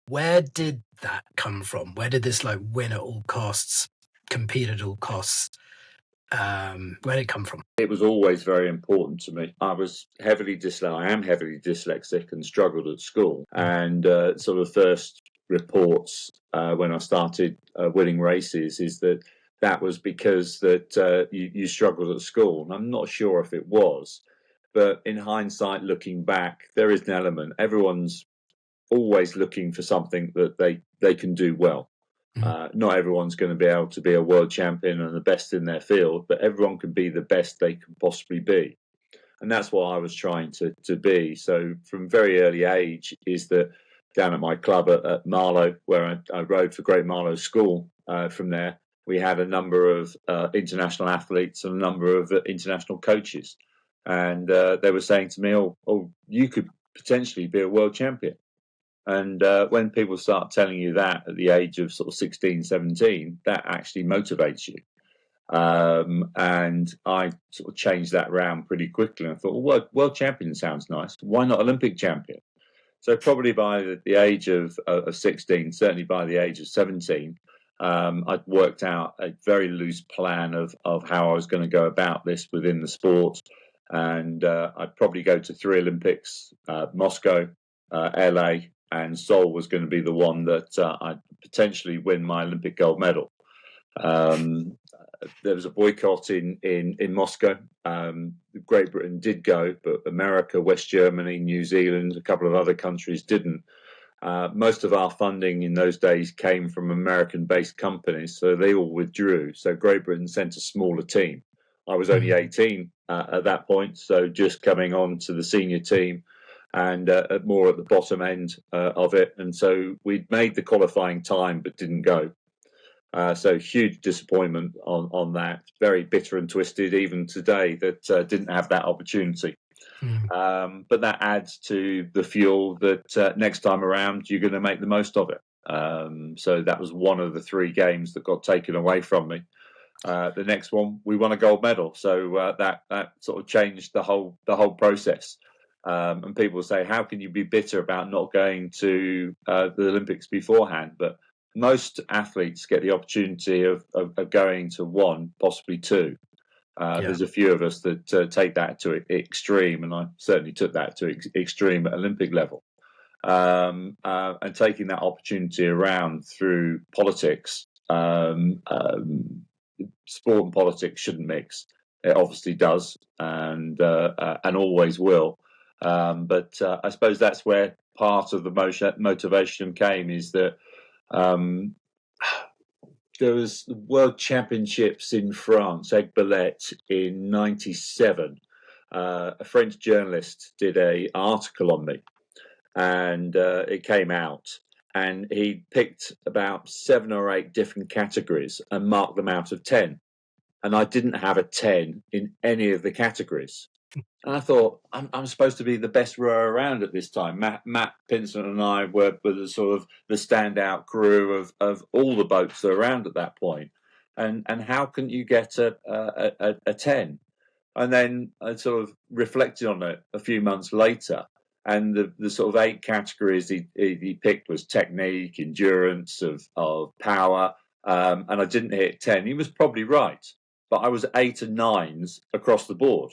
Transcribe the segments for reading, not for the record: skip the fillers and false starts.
Where did that come from? Where did this like win at all costs, compete at all costs? Where did it come from? It was always very important to me. I am heavily dyslexic and struggled at school. And sort of first reports when I started winning races is that was because that you struggled at school. And I'm not sure if it was, but in hindsight, looking back, there is an element. Everyone's always looking for something that they can do well. Not everyone's going to be able to be a world champion and the best in their field, but everyone can be the best they can possibly be. And that's what I was trying to be. So from very early age is that down at my club at Marlow, where I rode for Great Marlow School, from there, we had a number of international athletes and a number of international coaches. And they were saying to me, oh, you could potentially be a world champion. And when people start telling you that at the age of sort of 16, 17, that actually motivates you. And I sort of changed that around pretty quickly. And I thought, well, world champion sounds nice. Why not Olympic champion? So probably by the age of 16, certainly by the age of 17, I'd worked out a very loose plan of how I was going to go about this within the sport. And I'd probably go to 3 Olympics, Moscow, LA, and Seoul was going to be the one that I'd potentially win my Olympic gold medal. There was a boycott in Moscow. Great Britain did go, but America, West Germany, New Zealand, a couple of other countries didn't. Most of our funding in those days came from American-based companies, so they all withdrew. So Great Britain sent a smaller team. I was only 18 at that point, so just coming on to the senior team and more at the bottom end of it. And so we'd made the qualifying time but didn't go. So huge disappointment on that. Very bitter and twisted even today that didn't have that opportunity. But that adds to the fuel that next time around you're going to make the most of it. So that was one of the 3 games that got taken away from me. The next one, we won a gold medal. So that sort of changed the whole process. And people say, how can you be bitter about not going to the Olympics beforehand? But most athletes get the opportunity of going to 1, possibly 2. There's a few of us that take that to extreme, and I certainly took that to extreme at Olympic level. And taking that opportunity around through politics, sport and politics shouldn't mix. It obviously does, and always will. But I suppose that's where part of the motivation came, is that there was the World Championships in France, Aiguebelette, in '97. A French journalist did an article on me, and it came out. And he picked about 7 or 8 different categories and marked them out of 10. And I didn't have a 10 in any of the categories. And I thought, I'm supposed to be the best rower around at this time. Matt Pinson and I were the sort of the standout crew of all the boats that are around at that point. And how can you get a 10? And then I sort of reflected on it a few months later. And the sort of 8 categories he picked was technique, endurance, of power. And I didn't hit 10. He was probably right. But I was 8 and 9s across the board.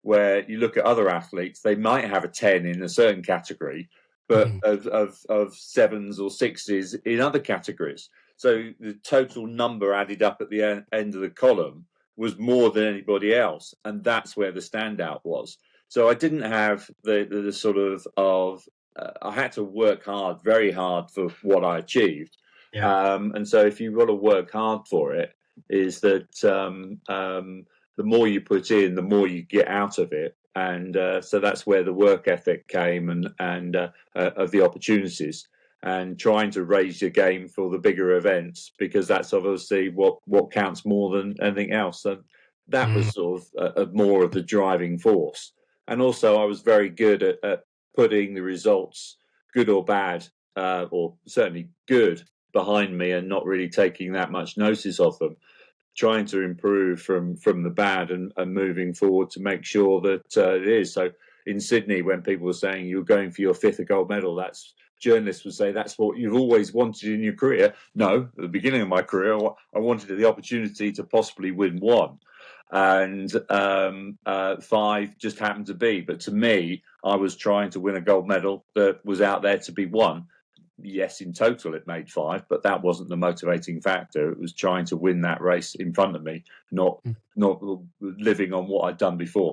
Where you look at other athletes, they might have a 10 in a certain category, but of 7s or 6s in other categories. So the total number added up at the end of the column was more than anybody else, and that's where the standout was. So I didn't have the sort of I had to work hard, very hard, for what I achieved. And so if you've got to work hard for it, is that the more you put in, the more you get out of it. And so that's where the work ethic came and of the opportunities, and trying to raise your game for the bigger events, because that's obviously what counts more than anything else. So that was sort of more of the driving force. And also I was very good at putting the results, good or bad, or certainly good, behind me and not really taking that much notice of them. Trying to improve from the bad and moving forward to make sure that it is. So in Sydney, when people were saying you're going for your 5th gold medal, that's journalists would say, that's what you've always wanted in your career. No, at the beginning of my career, I wanted the opportunity to possibly win one. And 5 just happened to be. But to me, I was trying to win a gold medal that was out there to be won. Yes, in total it made 5, but that wasn't the motivating factor. It was trying to win that race in front of me, not living on what I'd done before.